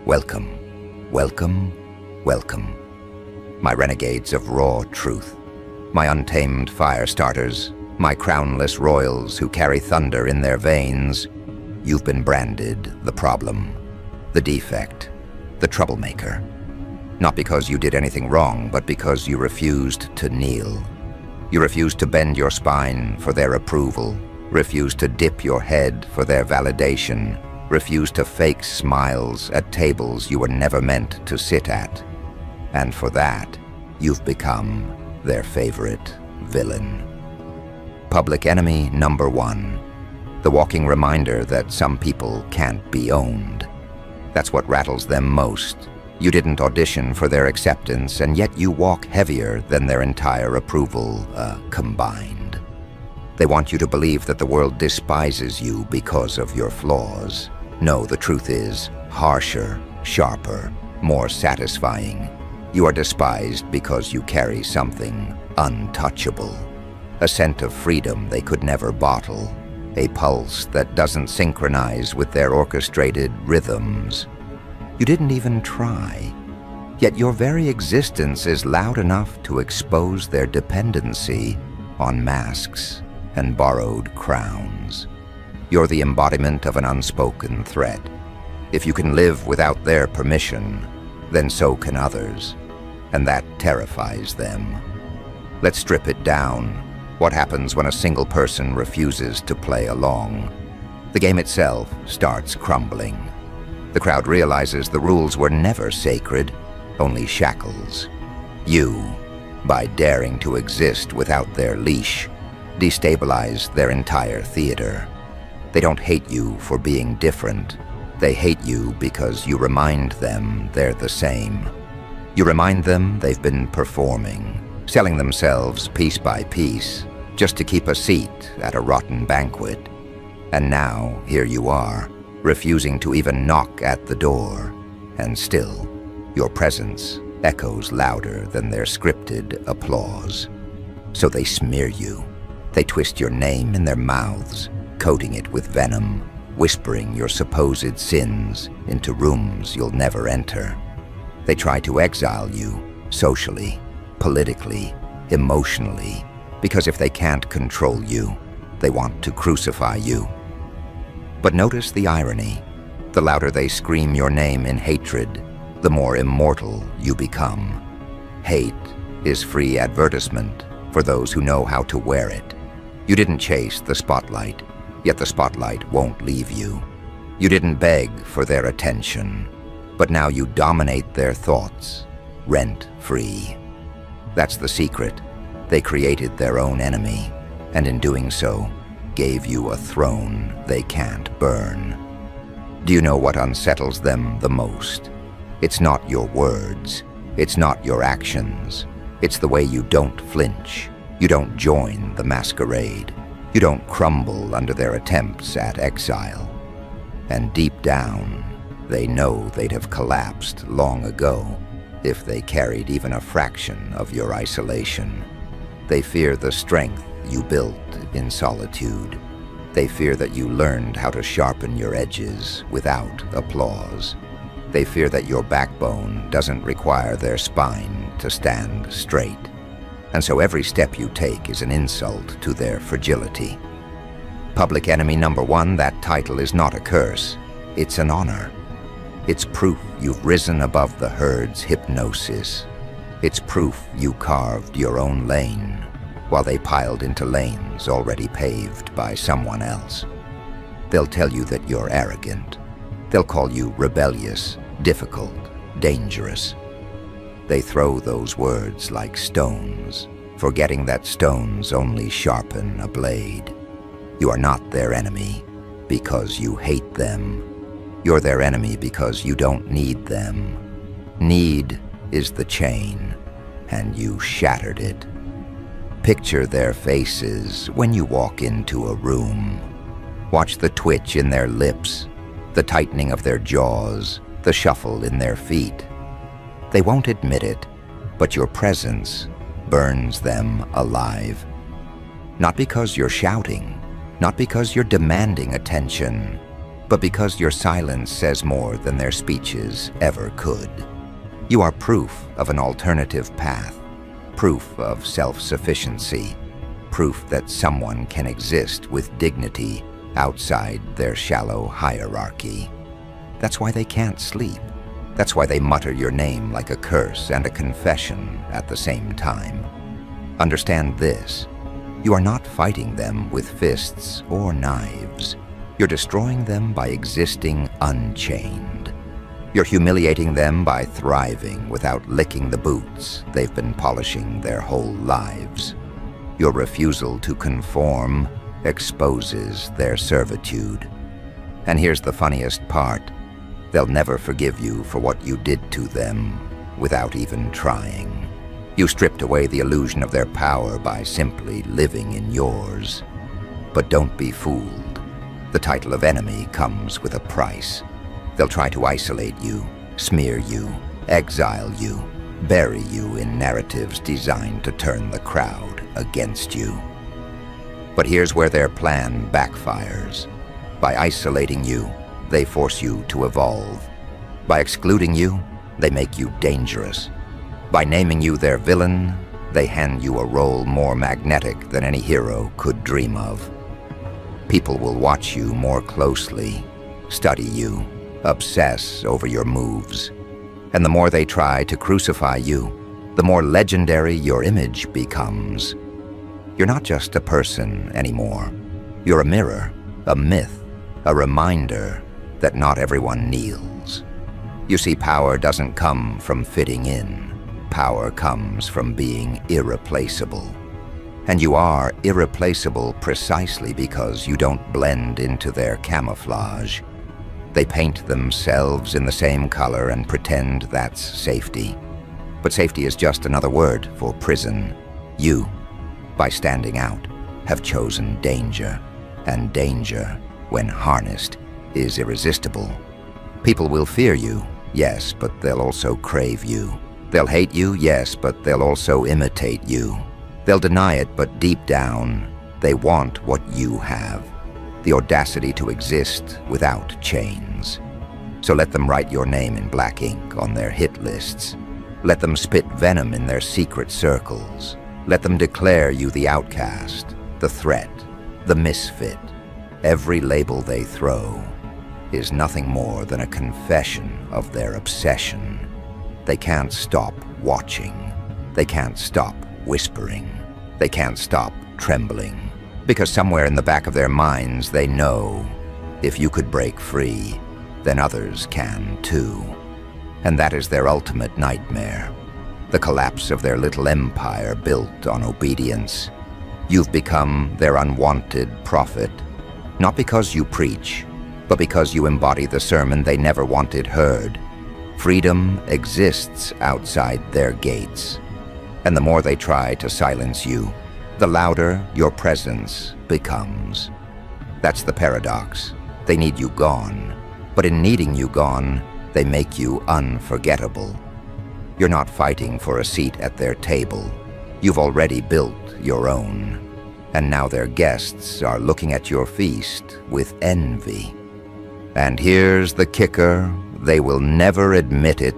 Welcome, welcome, welcome. My renegades of raw truth, my untamed fire starters, my crownless royals who carry thunder in their veins. You've been branded the problem, the defect, the troublemaker. Not because you did anything wrong, but because you refused to kneel. You refused to bend your spine for their approval, refused to dip your head for their validation, refused to fake smiles at tables you were never meant to sit at. And for that, you've become their favorite villain. Public enemy number one, the walking reminder that some people can't be owned. That's what rattles them most. You didn't audition for their acceptance, and yet you walk heavier than their entire approval combined. They want you to believe that the world despises you because of your flaws. No, the truth is harsher, sharper, more satisfying. You are despised because you carry something untouchable. A scent of freedom they could never bottle. A pulse that doesn't synchronize with their orchestrated rhythms. You didn't even try. Yet your very existence is loud enough to expose their dependency on masks and borrowed crowns. You're the embodiment of an unspoken threat. If you can live without their permission, then so can others, and that terrifies them. Let's strip it down. What happens when a single person refuses to play along? The game itself starts crumbling. The crowd realizes the rules were never sacred, only shackles. You, by daring to exist without their leash, destabilize their entire theater. They don't hate you for being different. They hate you because you remind them they're the same. You remind them they've been performing, selling themselves piece by piece, just to keep a seat at a rotten banquet. And now, here you are, refusing to even knock at the door, and still, your presence echoes louder than their scripted applause. So they smear you. They twist your name in their mouths, coating it with venom, whispering your supposed sins into rooms you'll never enter. They try to exile you, socially, politically, emotionally, because if they can't control you, they want to crucify you. But notice the irony. The louder they scream your name in hatred, the more immortal you become. Hate is free advertisement for those who know how to wear it. You didn't chase the spotlight, yet the spotlight won't leave you. You didn't beg for their attention, but now you dominate their thoughts, rent-free. That's the secret. They created their own enemy, and in doing so, gave you a throne they can't burn. Do you know what unsettles them the most? It's not your words. It's not your actions. It's the way you don't flinch. You don't join the masquerade. You don't crumble under their attempts at exile. And deep down, they know they'd have collapsed long ago if they carried even a fraction of your isolation. They fear the strength you built in solitude. They fear that you learned how to sharpen your edges without applause. They fear that your backbone doesn't require their spine to stand straight. And so every step you take is an insult to their fragility. Public enemy number one, that title is not a curse. It's an honor. It's proof you've risen above the herd's hypnosis. It's proof you carved your own lane while they piled into lanes already paved by someone else. They'll tell you that you're arrogant. They'll call you rebellious, difficult, dangerous. They throw those words like stones, forgetting that stones only sharpen a blade. You are not their enemy because you hate them. You're their enemy because you don't need them. Need is the chain, and you shattered it. Picture their faces when you walk into a room. Watch the twitch in their lips, the tightening of their jaws, the shuffle in their feet. They won't admit it, but your presence burns them alive. Not because you're shouting, not because you're demanding attention, but because your silence says more than their speeches ever could. You are proof of an alternative path, proof of self-sufficiency, proof that someone can exist with dignity outside their shallow hierarchy. That's why they can't sleep. That's why they mutter your name like a curse and a confession at the same time. Understand this. You are not fighting them with fists or knives. You're destroying them by existing unchained. You're humiliating them by thriving without licking the boots they've been polishing their whole lives. Your refusal to conform exposes their servitude. And here's the funniest part. They'll never forgive you for what you did to them without even trying. You stripped away the illusion of their power by simply living in yours. But don't be fooled. The title of enemy comes with a price. They'll try to isolate you, smear you, exile you, bury you in narratives designed to turn the crowd against you. But here's where their plan backfires. By isolating you, they force you to evolve. By excluding you, they make you dangerous. By naming you their villain, they hand you a role more magnetic than any hero could dream of. People will watch you more closely, study you, obsess over your moves. And the more they try to crucify you, the more legendary your image becomes. You're not just a person anymore. You're a mirror, a myth, a reminder that not everyone kneels. You see, power doesn't come from fitting in. Power comes from being irreplaceable. And you are irreplaceable precisely because you don't blend into their camouflage. They paint themselves in the same color and pretend that's safety. But safety is just another word for prison. You, by standing out, have chosen danger. And danger, when harnessed, is irresistible. People will fear you, yes, but they'll also crave you. They'll hate you, yes, but they'll also imitate you. They'll deny it, but deep down, they want what you have. The audacity to exist without chains. So let them write your name in black ink on their hit lists. Let them spit venom in their secret circles. Let them declare you the outcast, the threat, the misfit. Every label they throw is nothing more than a confession of their obsession. They can't stop watching. They can't stop whispering. They can't stop trembling. Because somewhere in the back of their minds they know, if you could break free, then others can too. And that is their ultimate nightmare. The collapse of their little empire built on obedience. You've become their unwanted prophet, not because you preach, but because you embody the sermon they never wanted heard. Freedom exists outside their gates. And the more they try to silence you, the louder your presence becomes. That's the paradox. They need you gone, but in needing you gone, they make you unforgettable. You're not fighting for a seat at their table. You've already built your own. And now their guests are looking at your feast with envy. And here's the kicker. They will never admit it,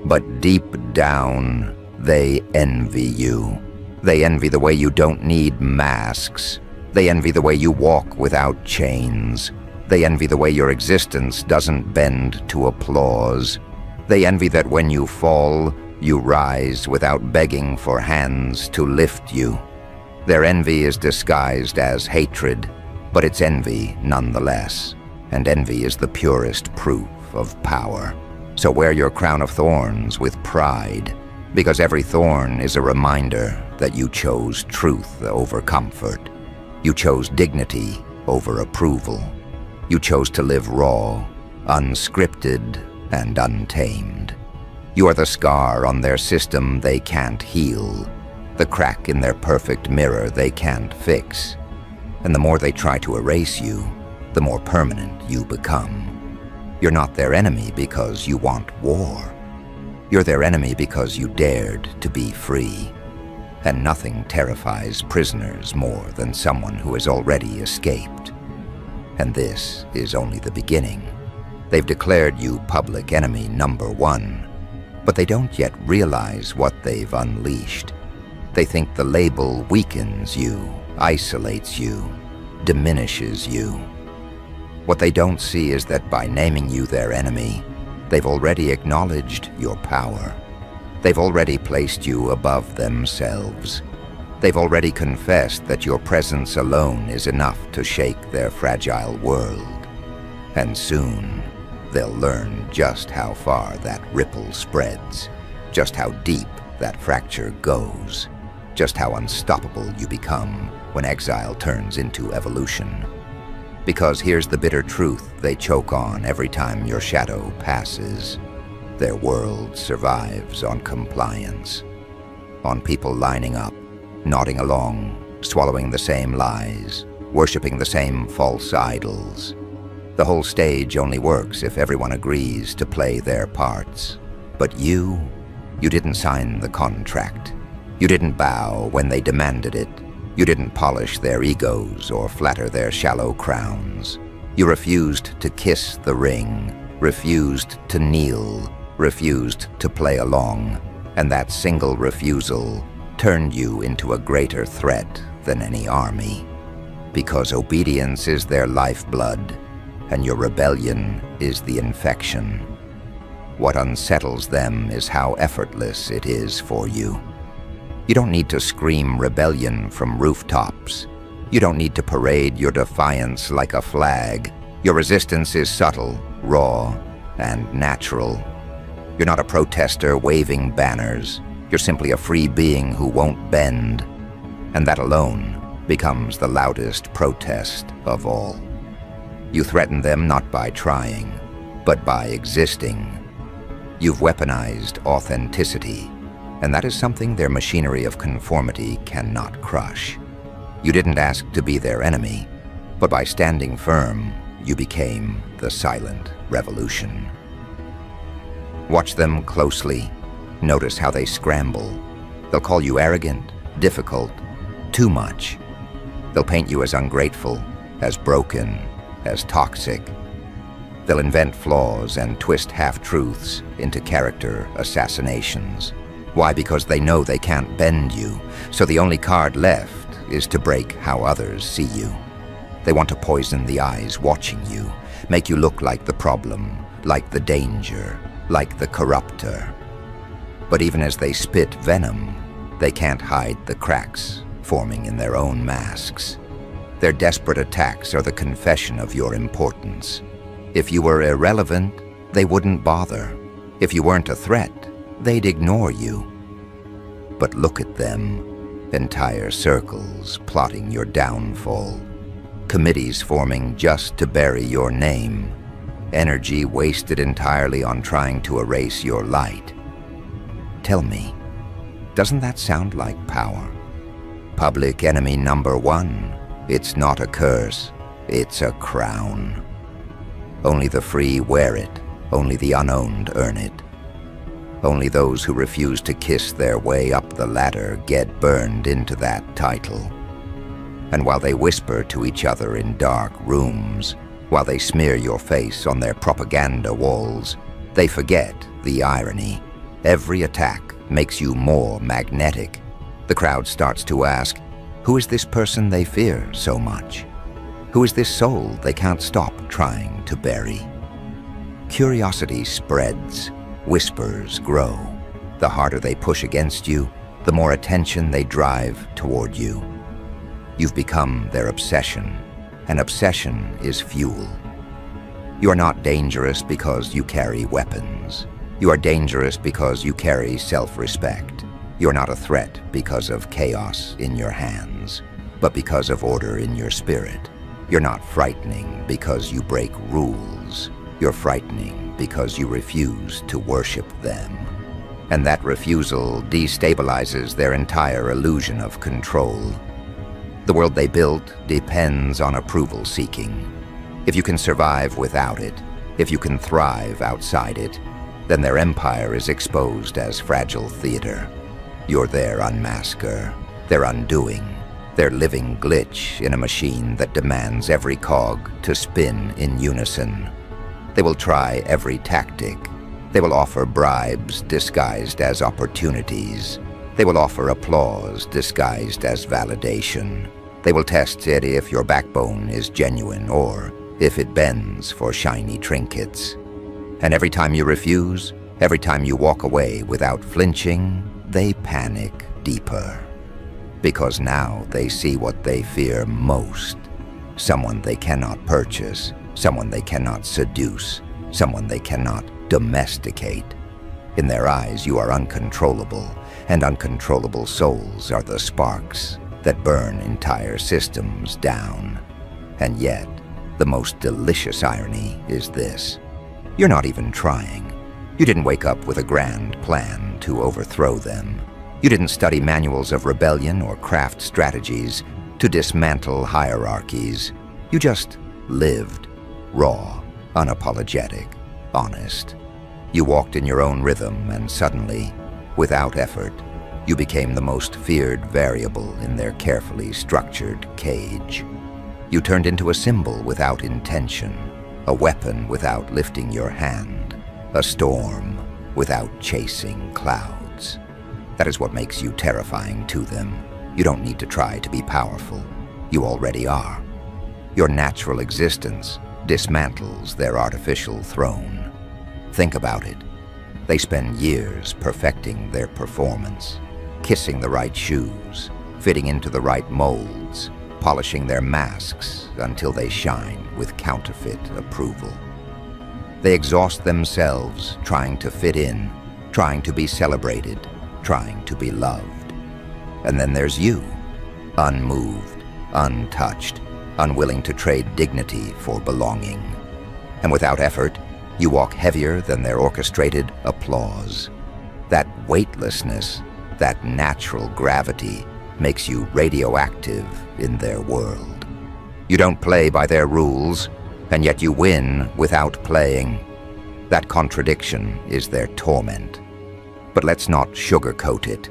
but deep down, they envy you. They envy the way you don't need masks. They envy the way you walk without chains. They envy the way your existence doesn't bend to applause. They envy that when you fall, you rise without begging for hands to lift you. Their envy is disguised as hatred, but it's envy nonetheless. And envy is the purest proof of power. So wear your crown of thorns with pride, because every thorn is a reminder that you chose truth over comfort. You chose dignity over approval. You chose to live raw, unscripted, and untamed. You are the scar on their system they can't heal, the crack in their perfect mirror they can't fix. And the more they try to erase you, the more permanent you become. You're not their enemy because you want war. You're their enemy because you dared to be free. And nothing terrifies prisoners more than someone who has already escaped. And this is only the beginning. They've declared you public enemy number one, but they don't yet realize what they've unleashed. They think the label weakens you, isolates you, diminishes you. What they don't see is that by naming you their enemy, they've already acknowledged your power. They've already placed you above themselves. They've already confessed that your presence alone is enough to shake their fragile world. And soon, they'll learn just how far that ripple spreads, just how deep that fracture goes, just how unstoppable you become when exile turns into evolution. Because here's the bitter truth they choke on every time your shadow passes. Their world survives on compliance, on people lining up, nodding along, swallowing the same lies, worshipping the same false idols. The whole stage only works if everyone agrees to play their parts. But you didn't sign the contract. You didn't bow when they demanded it. You didn't polish their egos or flatter their shallow crowns. You refused to kiss the ring, refused to kneel, refused to play along, and that single refusal turned you into a greater threat than any army. Because obedience is their lifeblood, and your rebellion is the infection. What unsettles them is how effortless it is for you. You don't need to scream rebellion from rooftops. You don't need to parade your defiance like a flag. Your resistance is subtle, raw, and natural. You're not a protester waving banners. You're simply a free being who won't bend. And that alone becomes the loudest protest of all. You threaten them not by trying, but by existing. You've weaponized authenticity, and that is something their machinery of conformity cannot crush. You didn't ask to be their enemy, but by standing firm, you became the silent revolution. Watch them closely. Notice how they scramble. They'll call you arrogant, difficult, too much. They'll paint you as ungrateful, as broken, as toxic. They'll invent flaws and twist half-truths into character assassinations. Why? Because they know they can't bend you, so the only card left is to break how others see you. They want to poison the eyes watching you, make you look like the problem, like the danger, like the corrupter. But even as they spit venom, they can't hide the cracks forming in their own masks. Their desperate attacks are the confession of your importance. If you were irrelevant, they wouldn't bother. If you weren't a threat, they'd ignore you. But look at them, entire circles plotting your downfall, committees forming just to bury your name, energy wasted entirely on trying to erase your light. Tell me, doesn't that sound like power? Public enemy number one, it's not a curse, it's a crown. Only the free wear it, only the unowned earn it. Only those who refuse to kiss their way up the ladder get burned into that title. And while they whisper to each other in dark rooms, while they smear your face on their propaganda walls, they forget the irony. Every attack makes you more magnetic. The crowd starts to ask, who is this person they fear so much? Who is this soul they can't stop trying to bury? Curiosity spreads, whispers grow. The harder they push against you, the more attention they drive toward you. You've become their obsession, and obsession is fuel. You are not dangerous because you carry weapons. You are dangerous because you carry self-respect. You are not a threat because of chaos in your hands, but because of order in your spirit. You're not frightening because you break rules. You're frightening because you refuse to worship them. And that refusal destabilizes their entire illusion of control. The world they built depends on approval seeking. If you can survive without it, if you can thrive outside it, then their empire is exposed as fragile theater. You're their unmasker, their undoing, Their living glitch in a machine that demands every cog to spin in unison. They will try every tactic. They will offer bribes disguised as opportunities. They will offer applause disguised as validation. They will test it if your backbone is genuine or if it bends for shiny trinkets. And every time you refuse, every time you walk away without flinching, they panic deeper. Because now they see what they fear most. Someone they cannot purchase, someone they cannot seduce, someone they cannot domesticate. In their eyes, you are uncontrollable, and uncontrollable souls are the sparks that burn entire systems down. And yet, the most delicious irony is this. You're not even trying. You didn't wake up with a grand plan to overthrow them. You didn't study manuals of rebellion or craft strategies to dismantle hierarchies. You just lived, raw, unapologetic, honest. You walked in your own rhythm, and suddenly, without effort, you became the most feared variable in their carefully structured cage. You turned into a symbol without intention, a weapon without lifting your hand, a storm without chasing clouds. That is what makes you terrifying to them. You don't need to try to be powerful. You already are. Your natural existence dismantles their artificial throne. Think about it. They spend years perfecting their performance, kissing the right shoes, fitting into the right molds, polishing their masks until they shine with counterfeit approval. They exhaust themselves trying to fit in, trying to be celebrated, trying to be loved. And then there's you, unmoved, untouched, unwilling to trade dignity for belonging. And without effort, you walk heavier than their orchestrated applause. That weightlessness, that natural gravity, makes you radioactive in their world. You don't play by their rules, and yet you win without playing. That contradiction is their torment. But let's not sugarcoat it.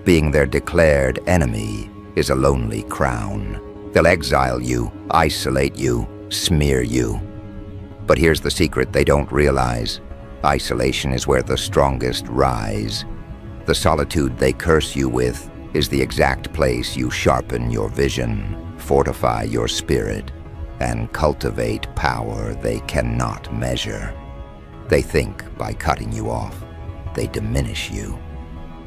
Being their declared enemy is a lonely crown. They'll exile you, isolate you, smear you. But here's the secret they don't realize. Isolation is where the strongest rise. The solitude they curse you with is the exact place you sharpen your vision, fortify your spirit, and cultivate power they cannot measure. They think by cutting you off, they diminish you.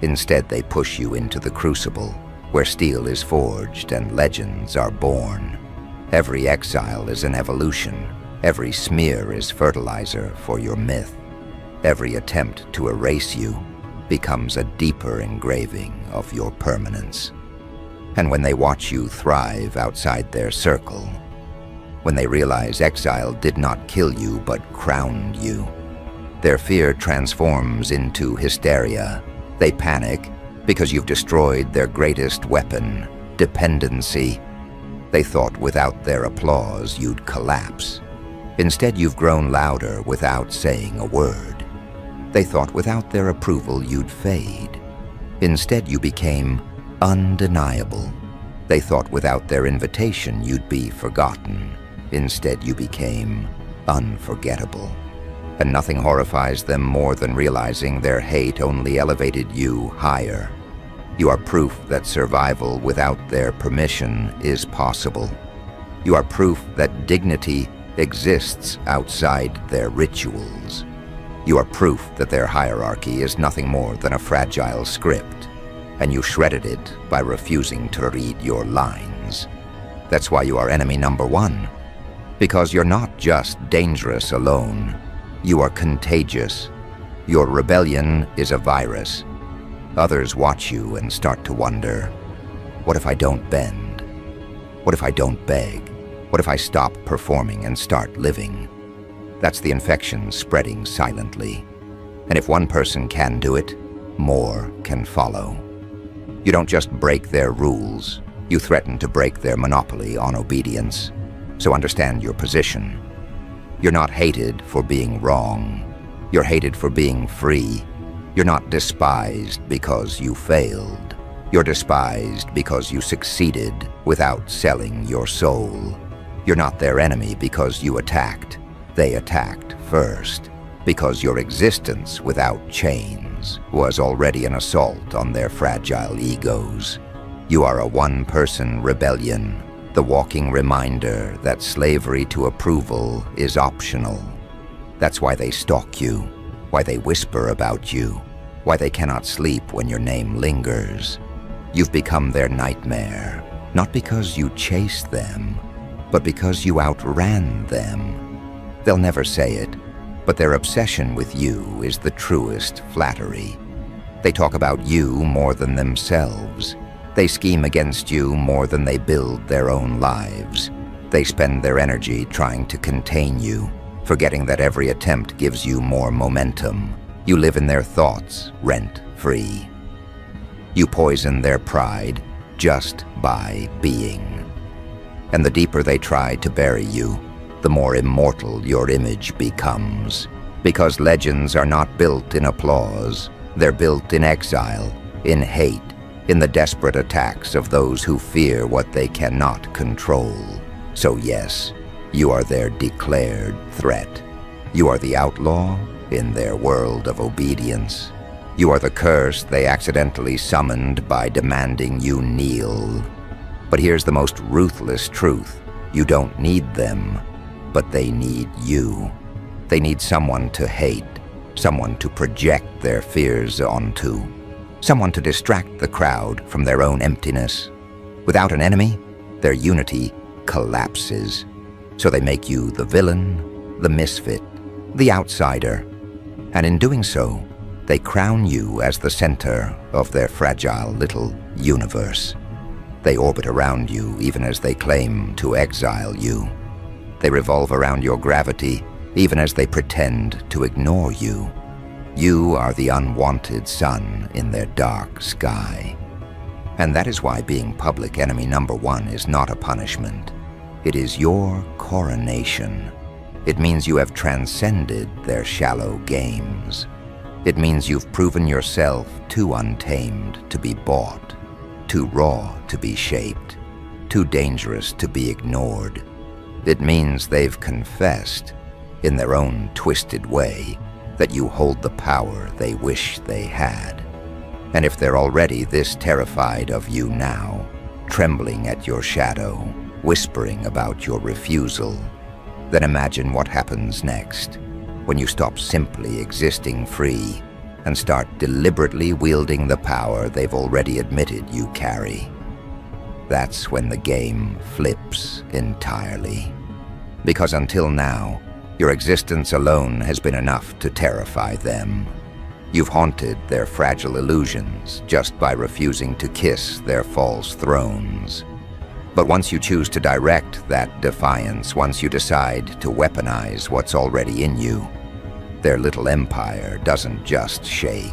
Instead, they push you into the crucible, where steel is forged and legends are born. Every exile is an evolution. Every smear is fertilizer for your myth. Every attempt to erase you becomes a deeper engraving of your permanence. And when they watch you thrive outside their circle, when they realize exile did not kill you but crowned you, their fear transforms into hysteria. They panic because you've destroyed their greatest weapon, dependency. They thought without their applause you'd collapse. Instead, you've grown louder without saying a word. They thought without their approval you'd fade. Instead, you became undeniable. They thought without their invitation you'd be forgotten. Instead, you became unforgettable. And nothing horrifies them more than realizing their hate only elevated you higher. You are proof that survival without their permission is possible. You are proof that dignity exists outside their rituals. You are proof that their hierarchy is nothing more than a fragile script, and you shredded it by refusing to read your lines. That's why you are enemy number one, because you're not just dangerous alone. You are contagious. Your rebellion is a virus. Others watch you and start to wonder, what if I don't bend? What if I don't beg? What if I stop performing and start living? That's the infection spreading silently. And if one person can do it, more can follow. You don't just break their rules, you threaten to break their monopoly on obedience. So understand your position. You're not hated for being wrong. You're hated for being free. You're not despised because you failed. You're despised because you succeeded without selling your soul. You're not their enemy because you attacked. They attacked first, because your existence without chains was already an assault on their fragile egos. You are a one-person rebellion, the walking reminder that slavery to approval is optional. That's why they stalk you, why they whisper about you, why they cannot sleep when your name lingers. You've become their nightmare, not because you chased them, but because you outran them. They'll never say it, but their obsession with you is the truest flattery. They talk about you more than themselves. They scheme against you more than they build their own lives. They spend their energy trying to contain you, forgetting that every attempt gives you more momentum. You live in their thoughts, rent-free. You poison their pride just by being. And the deeper they try to bury you, the more immortal your image becomes. Because legends are not built in applause, they're built in exile, in hate, in the desperate attacks of those who fear what they cannot control. So yes, you are their declared threat. You are the outlaw in their world of obedience. You are the curse they accidentally summoned by demanding you kneel. But here's the most ruthless truth. You don't need them, but they need you. They need someone to hate, someone to project their fears onto, someone to distract the crowd from their own emptiness. Without an enemy, their unity collapses. So they make you the villain, the misfit, the outsider. And in doing so, they crown you as the center of their fragile little universe. They orbit around you even as they claim to exile you. They revolve around your gravity even as they pretend to ignore you. You are the unwanted sun in their dark sky. And that is why being public enemy number one is not a punishment. It is your coronation. It means you have transcended their shallow games. It means you've proven yourself too untamed to be bought, too raw to be shaped, too dangerous to be ignored. It means they've confessed, in their own twisted way, that you hold the power they wish they had. And if they're already this terrified of you now, trembling at your shadow, whispering about your refusal, then imagine what happens next, when you stop simply existing free and start deliberately wielding the power they've already admitted you carry. That's when the game flips entirely. Because until now, your existence alone has been enough to terrify them. You've haunted their fragile illusions just by refusing to kiss their false thrones. But once you choose to direct that defiance, once you decide to weaponize what's already in you, their little empire doesn't just shake,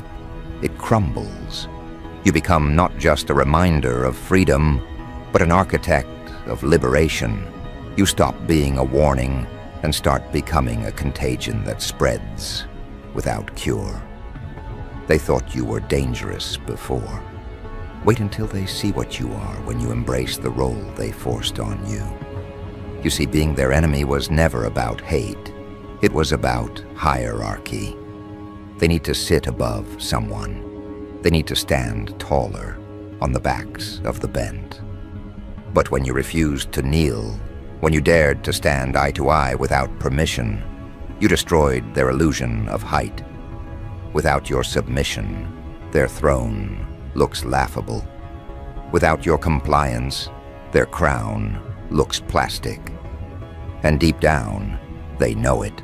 it crumbles. You become not just a reminder of freedom, but an architect of liberation. You stop being a warning and start becoming a contagion that spreads without cure. They thought you were dangerous before. Wait until they see what you are when you embrace the role they forced on you. You see, being their enemy was never about hate. It was about hierarchy. They need to sit above someone. They need to stand taller on the backs of the bent. But when you refused to kneel, when you dared to stand eye to eye without permission, you destroyed their illusion of height. Without your submission, their throne looks laughable. Without your compliance, their crown looks plastic. And deep down, they know it.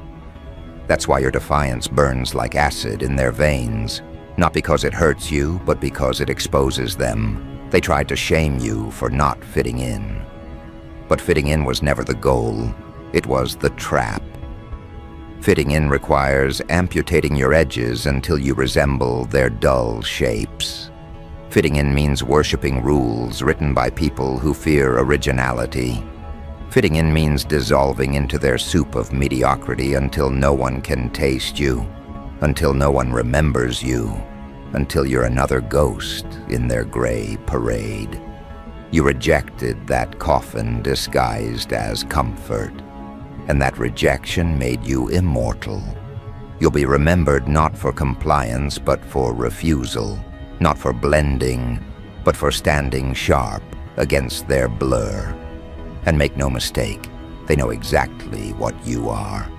That's why your defiance burns like acid in their veins, not because it hurts you, but because it exposes them. They tried to shame you for not fitting in. But fitting in was never the goal. It was the trap. Fitting in requires amputating your edges until you resemble their dull shapes. Fitting in means worshiping rules written by people who fear originality. Fitting in means dissolving into their soup of mediocrity until no one can taste you, until no one remembers you, until you're another ghost in their gray parade. You rejected that coffin disguised as comfort, and that rejection made you immortal. You'll be remembered not for compliance, but for refusal, not for blending, but for standing sharp against their blur. And make no mistake, they know exactly what you are.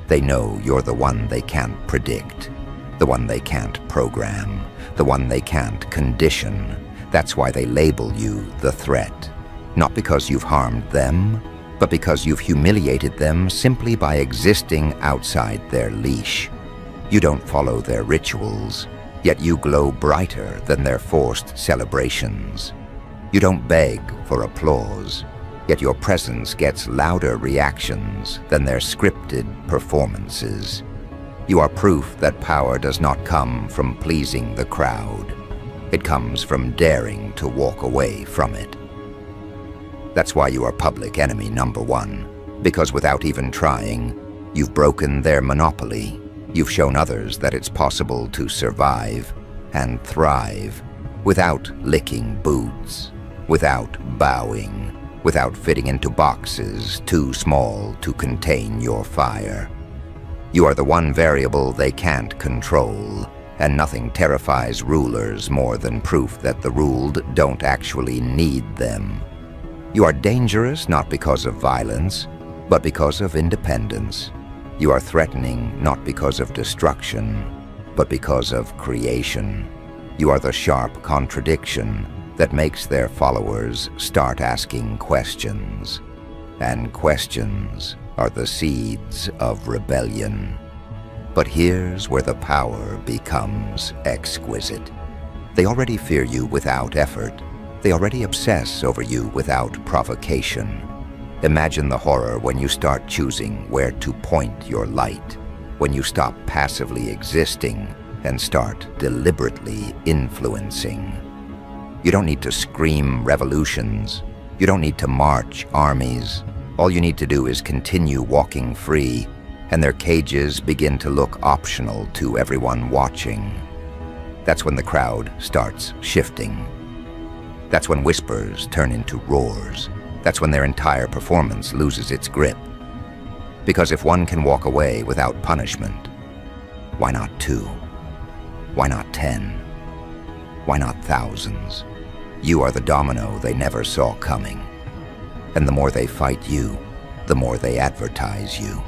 They know you're the one they can't predict, the one they can't program, the one they can't condition. That's why they label you the threat. Not because you've harmed them, but because you've humiliated them simply by existing outside their leash. You don't follow their rituals, yet you glow brighter than their forced celebrations. You don't beg for applause, yet your presence gets louder reactions than their scripted performances. You are proof that power does not come from pleasing the crowd. It comes from daring to walk away from it. That's why you are public enemy number one, because without even trying, you've broken their monopoly. You've shown others that it's possible to survive and thrive without licking boots, without bowing, without fitting into boxes too small to contain your fire. You are the one variable they can't control, and nothing terrifies rulers more than proof that the ruled don't actually need them. You are dangerous not because of violence, but because of independence. You are threatening not because of destruction, but because of creation. You are the sharp contradiction that makes their followers start asking questions. And questions are the seeds of rebellion. But here's where the power becomes exquisite. They already fear you without effort. They already obsess over you without provocation. Imagine the horror when you start choosing where to point your light, when you stop passively existing and start deliberately influencing. You don't need to scream revolutions. You don't need to march armies. All you need to do is continue walking free, and their cages begin to look optional to everyone watching. That's when the crowd starts shifting. That's when whispers turn into roars. That's when their entire performance loses its grip. Because if one can walk away without punishment, why not 2? Why not 10? Why not thousands? You are the domino they never saw coming. And the more they fight you, the more they advertise you.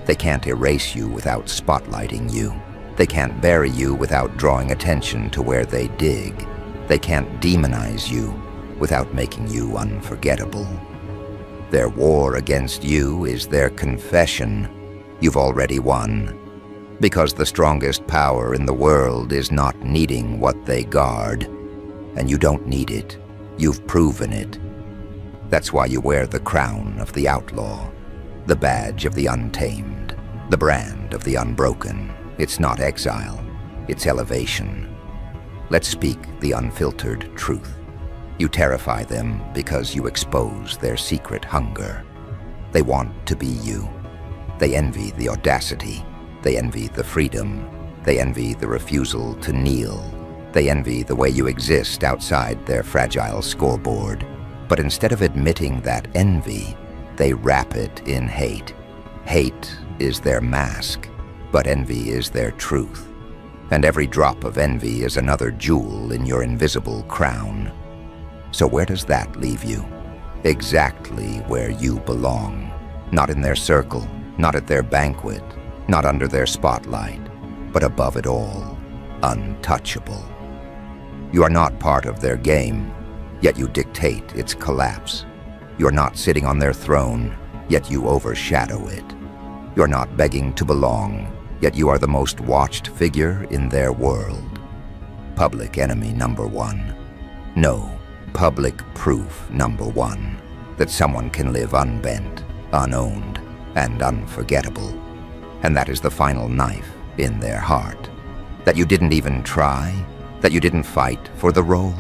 They can't erase you without spotlighting you. They can't bury you without drawing attention to where they dig. They can't demonize you without making you unforgettable. Their war against you is their confession. You've already won. Because the strongest power in the world is not needing what they guard. And you don't need it. You've proven it. That's why you wear the crown of the outlaw, the badge of the untamed, the brand of the unbroken. It's not exile, it's elevation. Let's speak the unfiltered truth. You terrify them because you expose their secret hunger. They want to be you. They envy the audacity. They envy the freedom. They envy the refusal to kneel. They envy the way you exist outside their fragile scoreboard. But instead of admitting that envy, they wrap it in hate. Hate is their mask, but envy is their truth. And every drop of envy is another jewel in your invisible crown. So where does that leave you? Exactly where you belong. Not in their circle, not at their banquet, not under their spotlight, but above it all, untouchable. You are not part of their game, yet you dictate its collapse. You are not sitting on their throne, yet you overshadow it. You are not begging to belong, yet you are the most watched figure in their world. Public enemy number one. No, public proof number one that someone can live unbent, unowned, and unforgettable. And that is the final knife in their heart. That you didn't even try, that you didn't fight for the role,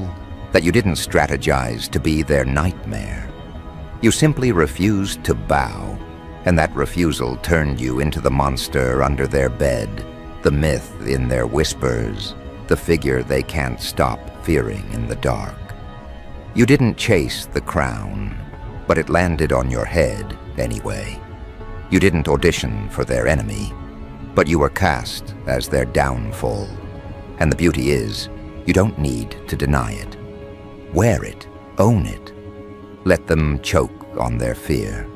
that you didn't strategize to be their nightmare. You simply refused to bow, and that refusal turned you into the monster under their bed, the myth in their whispers, the figure they can't stop fearing in the dark. You didn't chase the crown, but it landed on your head anyway. You didn't audition for their enemy, but you were cast as their downfall. And the beauty is, you don't need to deny it. Wear it, own it. Let them choke on their fear.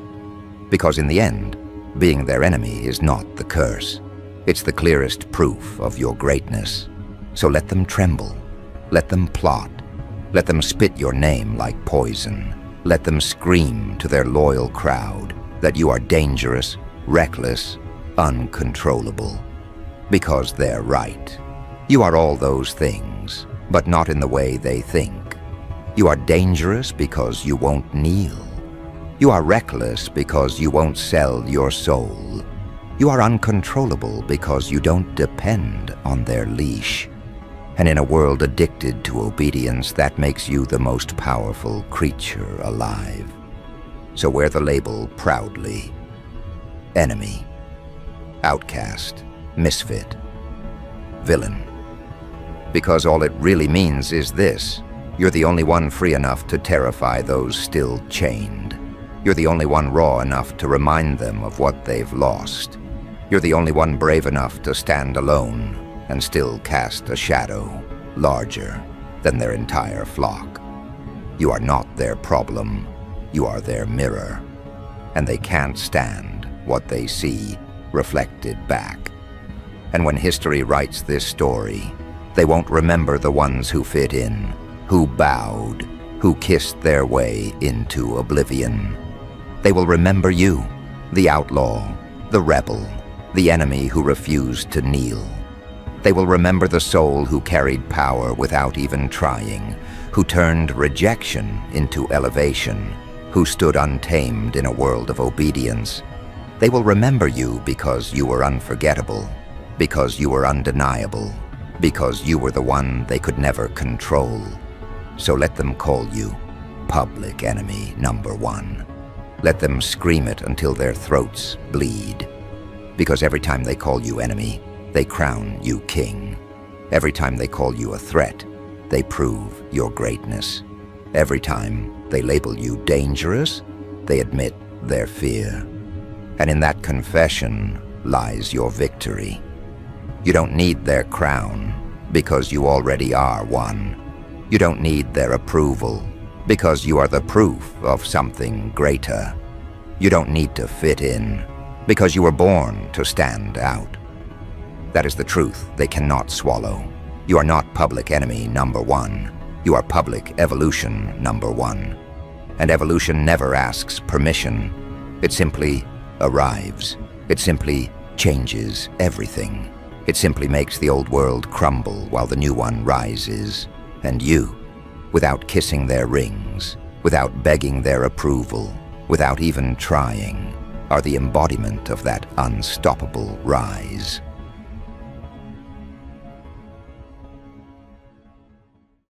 Because in the end, being their enemy is not the curse. It's the clearest proof of your greatness. So let them tremble. Let them plot. Let them spit your name like poison. Let them scream to their loyal crowd that you are dangerous, reckless, uncontrollable. Because they're right. You are all those things, but not in the way they think. You are dangerous because you won't kneel. You are reckless because you won't sell your soul. You are uncontrollable because you don't depend on their leash. And in a world addicted to obedience, that makes you the most powerful creature alive. So wear the label proudly. Enemy, outcast, misfit, villain. Because all it really means is this: you're the only one free enough to terrify those still chained. You're the only one raw enough to remind them of what they've lost. You're the only one brave enough to stand alone and still cast a shadow larger than their entire flock. You are not their problem. You are their mirror. And they can't stand what they see reflected back. And when history writes this story, they won't remember the ones who fit in, who bowed, who kissed their way into oblivion. They will remember you, the outlaw, the rebel, the enemy who refused to kneel. They will remember the soul who carried power without even trying, who turned rejection into elevation, who stood untamed in a world of obedience. They will remember you because you were unforgettable, because you were undeniable, because you were the one they could never control. So let them call you public enemy number one. Let them scream it until their throats bleed. Because every time they call you enemy, they crown you king. Every time they call you a threat, they prove your greatness. Every time they label you dangerous, they admit their fear. And in that confession lies your victory. You don't need their crown because you already are one. You don't need their approval because you are the proof of something greater. You don't need to fit in because you were born to stand out. That is the truth they cannot swallow. You are not public enemy number one. You are public evolution number one. And evolution never asks permission. It simply arrives. It simply changes everything. It simply makes the old world crumble while the new one rises. And you, without kissing their rings, without begging their approval, without even trying, are the embodiment of that unstoppable rise.